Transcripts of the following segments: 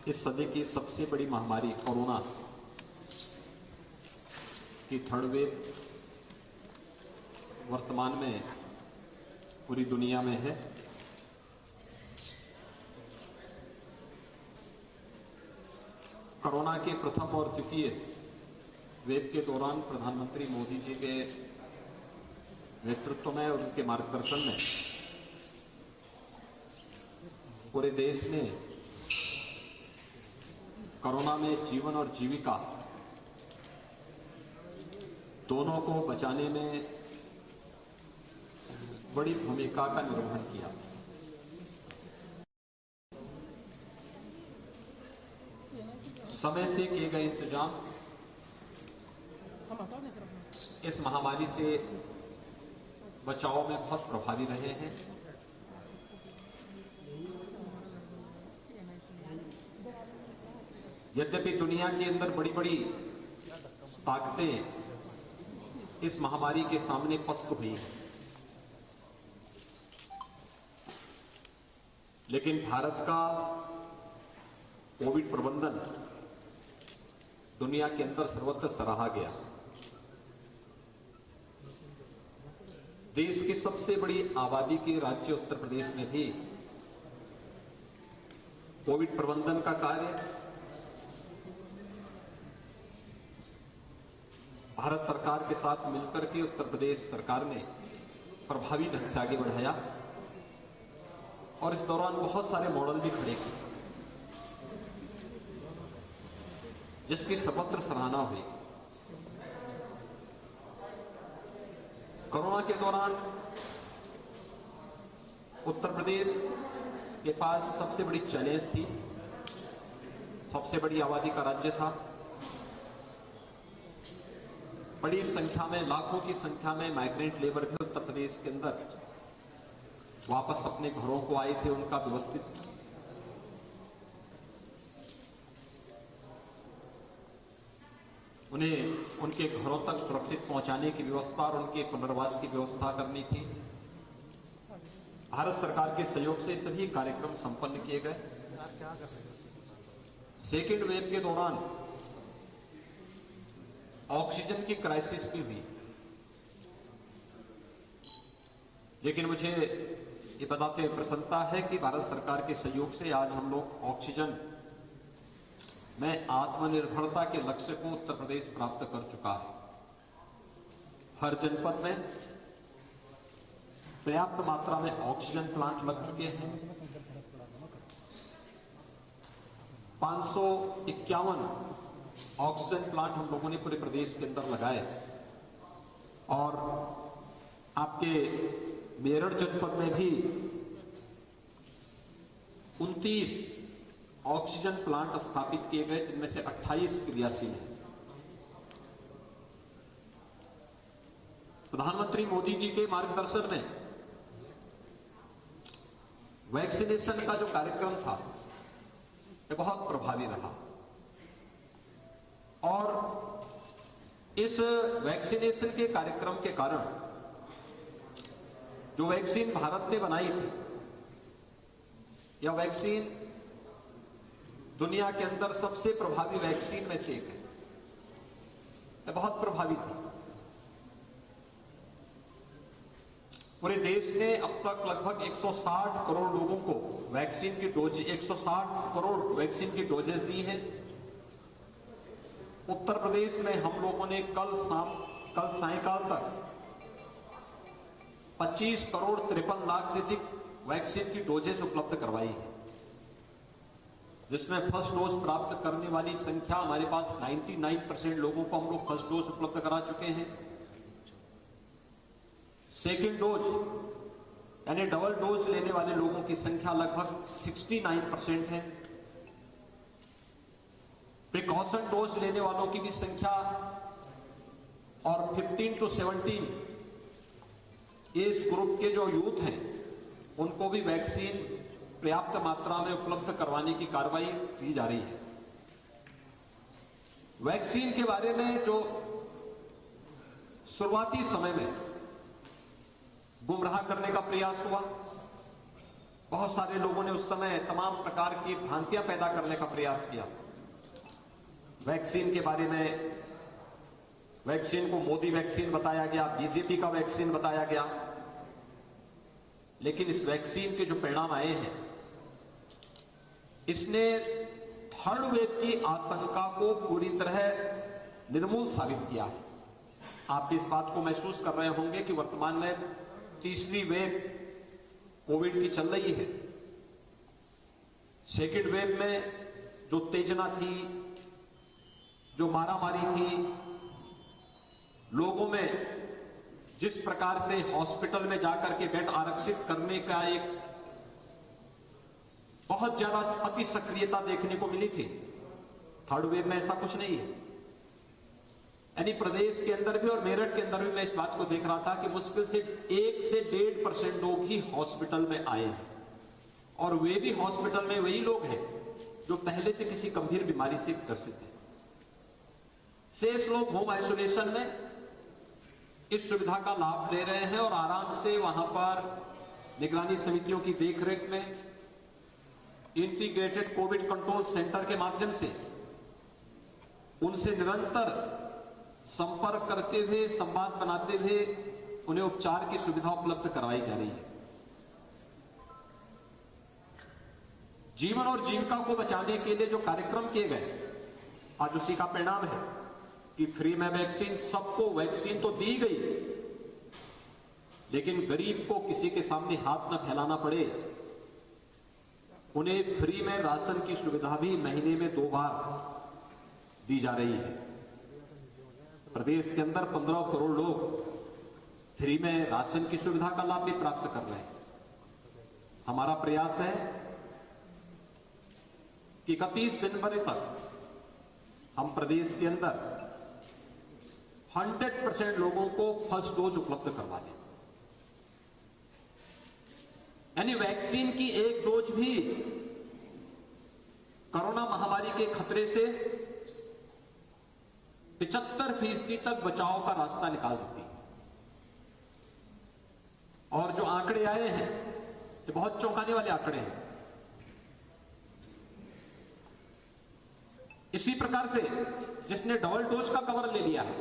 इस सदी की सबसे बड़ी महामारी कोरोना की थर्ड वेव वर्तमान में पूरी दुनिया में है। कोरोना के प्रथम और द्वितीय वेव के दौरान प्रधानमंत्री मोदी जी के नेतृत्व में और उनके मार्गदर्शन में पूरे देश ने कोरोना में जीवन और जीविका दोनों को बचाने में बड़ी भूमिका का निर्वहन किया। समय से किए गए इंतजाम इस महामारी से बचाव में बहुत प्रभावी रहे हैं। यद्यपि दुनिया के अंदर बड़ी बड़ी ताकतें इस महामारी के सामने पस्त हुई हैं, लेकिन भारत का कोविड प्रबंधन दुनिया के अंदर सर्वत्र सराहा गया। देश की सबसे बड़ी आबादी के राज्य उत्तर प्रदेश में भी कोविड प्रबंधन का कार्य भारत सरकार के साथ मिलकर के उत्तर प्रदेश सरकार ने प्रभावी ढंग से आगे बढ़ाया और इस दौरान बहुत सारे मॉडल भी खड़े किए, जिसकी सर्वत्र सराहना हुई। कोरोना के दौरान उत्तर प्रदेश के पास सबसे बड़ी चैलेंज थी, सबसे बड़ी आबादी का राज्य था। बड़ी संख्या में, लाखों की संख्या में माइग्रेंट लेबर भी उत्तर प्रदेश के अंदर वापस अपने घरों को आए थे। उनका व्यवस्थित उन्हें उनके घरों तक सुरक्षित पहुंचाने की व्यवस्था और उनके पुनर्वास की व्यवस्था करनी थी। भारत सरकार के सहयोग से सभी कार्यक्रम संपन्न किए गए। सेकेंड वेव के दौरान ऑक्सीजन की क्राइसिस भी हुई, लेकिन मुझे ये बताते हुए प्रसन्नता है कि भारत सरकार के सहयोग से आज हम लोग ऑक्सीजन में आत्मनिर्भरता के लक्ष्य को उत्तर प्रदेश प्राप्त कर चुका है। हर जनपद में पर्याप्त मात्रा में ऑक्सीजन प्लांट लग चुके हैं। 551 ऑक्सीजन प्लांट हम लोगों ने पूरे प्रदेश के अंदर लगाए और आपके मेरठ जनपद में भी 29 ऑक्सीजन प्लांट स्थापित किए गए, जिनमें से 28 क्रियाशील हैं। प्रधानमंत्री मोदी जी के मार्गदर्शन में वैक्सीनेशन का जो कार्यक्रम था ये बहुत प्रभावी रहा और इस वैक्सीनेशन के कार्यक्रम के कारण जो वैक्सीन भारत ने बनाई थी, यह वैक्सीन दुनिया के अंदर सबसे प्रभावी वैक्सीन में से एक है। यह बहुत प्रभावी थी। पूरे देश ने अब तक लगभग 160 करोड़ लोगों को वैक्सीन की डोज 160 करोड़ वैक्सीन की डोजेज दी हैं। उत्तर प्रदेश में हम लोगों ने कल सायंकाल तक 25 करोड़ 53 लाख से अधिक वैक्सीन की डोजेज उपलब्ध करवाई है, जिसमें फर्स्ट डोज प्राप्त करने वाली संख्या हमारे पास 99% लोगों को हम लोग फर्स्ट डोज उपलब्ध करा चुके हैं। सेकेंड डोज यानी डबल डोज लेने वाले लोगों की संख्या लगभग 69% है। प्रिकॉशन डोज लेने वालों की भी संख्या और 15 to 17 एज ग्रुप के जो यूथ हैं उनको भी वैक्सीन पर्याप्त मात्रा में उपलब्ध करवाने की कार्रवाई की जा रही है। वैक्सीन के बारे में जो शुरुआती समय में गुमराह करने का प्रयास हुआ, बहुत सारे लोगों ने उस समय तमाम प्रकार की भ्रांतियां पैदा करने का प्रयास किया। वैक्सीन के बारे में, वैक्सीन को मोदी वैक्सीन बताया गया, बीजेपी का वैक्सीन बताया गया। लेकिन इस वैक्सीन के जो परिणाम आए हैं, इसने थर्ड वेव की आशंका को पूरी तरह निर्मूल साबित किया है। आप इस बात को महसूस कर रहे होंगे कि वर्तमान में तीसरी वेव कोविड की चल रही है। सेकेंड वेव में जो उत्तेजना थी, जो मारामारी थी, लोगों में जिस प्रकार से हॉस्पिटल में जाकर के बेड आरक्षित करने का एक बहुत ज्यादा अति सक्रियता देखने को मिली थी, थर्ड वेव में ऐसा कुछ नहीं है। यानी प्रदेश के अंदर भी और मेरठ के अंदर भी मैं इस बात को देख रहा था कि मुश्किल से 1 से 1.5% लोग ही हॉस्पिटल में आए हैं, और वे भी हॉस्पिटल में वही लोग हैं जो पहले से किसी गंभीर बीमारी से ग्रसित हैं। शेष लोग होम आइसोलेशन में इस सुविधा का लाभ ले रहे हैं और आराम से वहां पर निगरानी समितियों की देखरेख में इंटीग्रेटेड कोविड कंट्रोल सेंटर के माध्यम से उनसे निरंतर संपर्क करते हुए, संवाद बनाते हुए उन्हें उपचार की सुविधा उपलब्ध करवाई जा रही है। जीवन और जीविका को बचाने के लिए जो कार्यक्रम किए गए, आज उसी का परिणाम है कि फ्री में वैक्सीन, सबको वैक्सीन तो दी गई, लेकिन गरीब को किसी के सामने हाथ न फैलाना पड़े, उन्हें फ्री में राशन की सुविधा भी महीने में 2 बार दी जा रही है। प्रदेश के अंदर 15 करोड़ लोग फ्री में राशन की सुविधा का लाभ भी प्राप्त कर रहे हैं। हमारा प्रयास है कि 31 जनवरी तक हम प्रदेश के अंदर 100% लोगों को फर्स्ट डोज उपलब्ध करवा दें। यानी वैक्सीन की एक डोज भी कोरोना महामारी के खतरे से 75% तक बचाव का रास्ता निकाल देती है। और जो आंकड़े आए हैं, ये बहुत चौंकाने वाले आंकड़े हैं। इसी प्रकार से जिसने डबल डोज का कवर ले लिया है,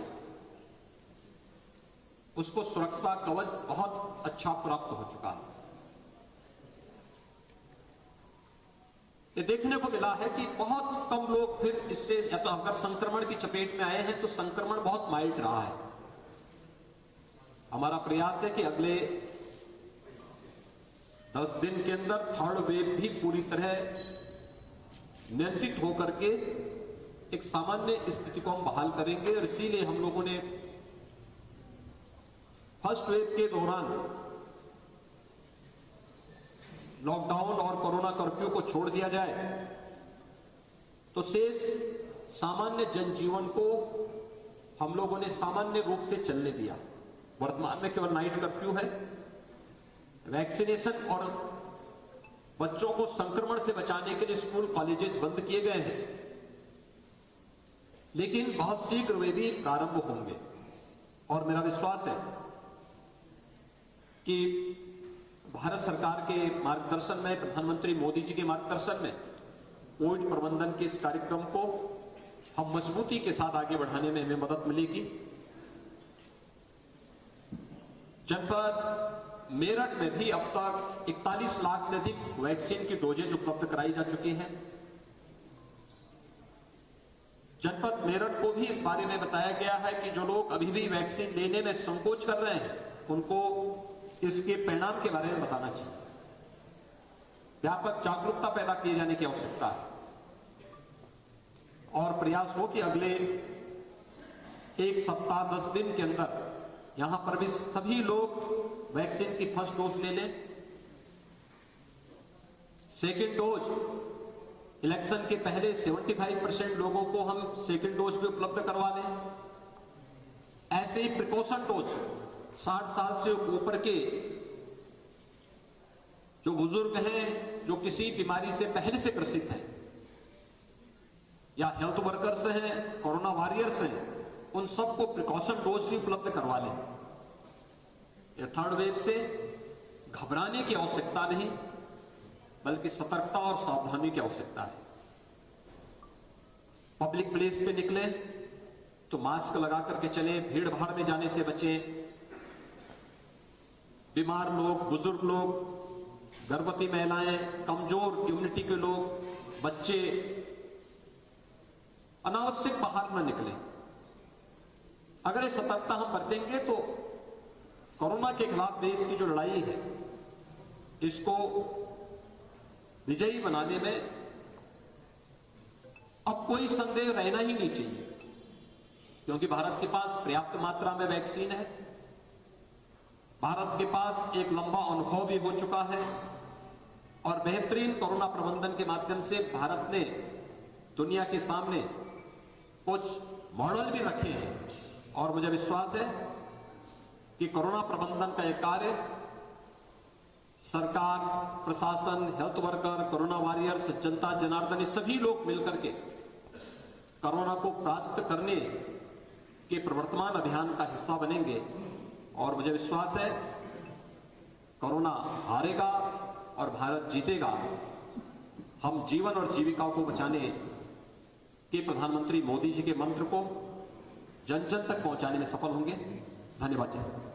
उसको सुरक्षा कवच बहुत अच्छा प्राप्त हो चुका है। ये देखने को मिला है कि बहुत कम लोग फिर इससे, या तो अगर संक्रमण की चपेट में आए हैं तो संक्रमण बहुत माइल्ड रहा है। हमारा प्रयास है कि अगले 10 दिन के अंदर थर्ड वेव भी पूरी तरह नियंत्रित होकर के एक सामान्य स्थिति को हम बहाल करेंगे। और इसीलिए हम लोगों ने फर्स्ट वेव के दौरान लॉकडाउन और कोरोना कर्फ्यू को छोड़ दिया जाए तो शेष सामान्य जनजीवन को हम लोगों ने सामान्य रूप से चलने दिया। वर्तमान में केवल नाइट कर्फ्यू है, वैक्सीनेशन और बच्चों को संक्रमण से बचाने के लिए स्कूल कॉलेजेस बंद किए गए हैं, लेकिन बहुत शीघ्र वे भी प्रारंभ होंगे। और मेरा विश्वास है कि भारत सरकार के मार्गदर्शन में, प्रधानमंत्री मोदी जी के मार्गदर्शन में कोविड प्रबंधन के इस कार्यक्रम को हम मजबूती के साथ आगे बढ़ाने में हमें मदद मिलेगी। जनपद मेरठ में भी अब तक 41 लाख से अधिक वैक्सीन की डोजेज उपलब्ध कराई जा चुकी हैं। जनपद मेरठ को भी इस बारे में बताया गया है कि जो लोग अभी भी वैक्सीन लेने में संकोच कर रहे हैं, उनको इसके परिणाम के बारे में बताना चाहिए। व्यापक जागरूकता पैदा किए जाने की आवश्यकता है और प्रयास हो कि अगले 1 सप्ताह 10 दिन के अंदर यहां पर भी सभी लोग वैक्सीन की फर्स्ट डोज ले लें। सेकेंड डोज इलेक्शन के पहले 75% लोगों को हम सेकेंड डोज भी उपलब्ध करवा दें। ऐसे ही प्रिकॉशन डोज 60 साल से ऊपर के जो बुजुर्ग हैं, जो किसी बीमारी से पहले से ग्रसित हैं, या हेल्थ वर्कर्स हैं, कोरोना वॉरियर्स हैं, उन सबको प्रिकॉशन डोज भी उपलब्ध करवा लें। ये थर्ड वेव से घबराने की आवश्यकता नहीं। बल्कि सतर्कता और सावधानी की आवश्यकता है। पब्लिक प्लेस पे निकले तो मास्क लगा करके चलें, भीड़ भाड़ में जाने से बचें। बीमार लोग, बुजुर्ग लोग, गर्भवती महिलाएं, कमजोर इम्यूनिटी के लोग, बच्चे अनावश्यक बाहर न निकलें। अगर ये सतर्कता हम बरतेंगे तो कोरोना के खिलाफ देश की जो लड़ाई है इसको विजयी बनाने में अब कोई संदेह रहना ही नहीं चाहिए, क्योंकि भारत के पास पर्याप्त मात्रा में वैक्सीन है। भारत के पास एक लंबा अनुभव भी हो चुका है और बेहतरीन कोरोना प्रबंधन के माध्यम से भारत ने दुनिया के सामने कुछ मॉडल भी रखे हैं और मुझे विश्वास है कि कोरोना प्रबंधन का यह कार्य सरकार, प्रशासन, हेल्थ वर्कर, कोरोना वॉरियर्स, जनता जनार्दन, ये सभी लोग मिलकर के कोरोना को परास्त करने के प्रवर्तमान अभियान का हिस्सा बनेंगे और मुझे विश्वास है कोरोना हारेगा और भारत जीतेगा। हम जीवन और जीविका को बचाने के प्रधानमंत्री मोदी जी के मंत्र को जन जन तक पहुंचाने में सफल होंगे। धन्यवाद।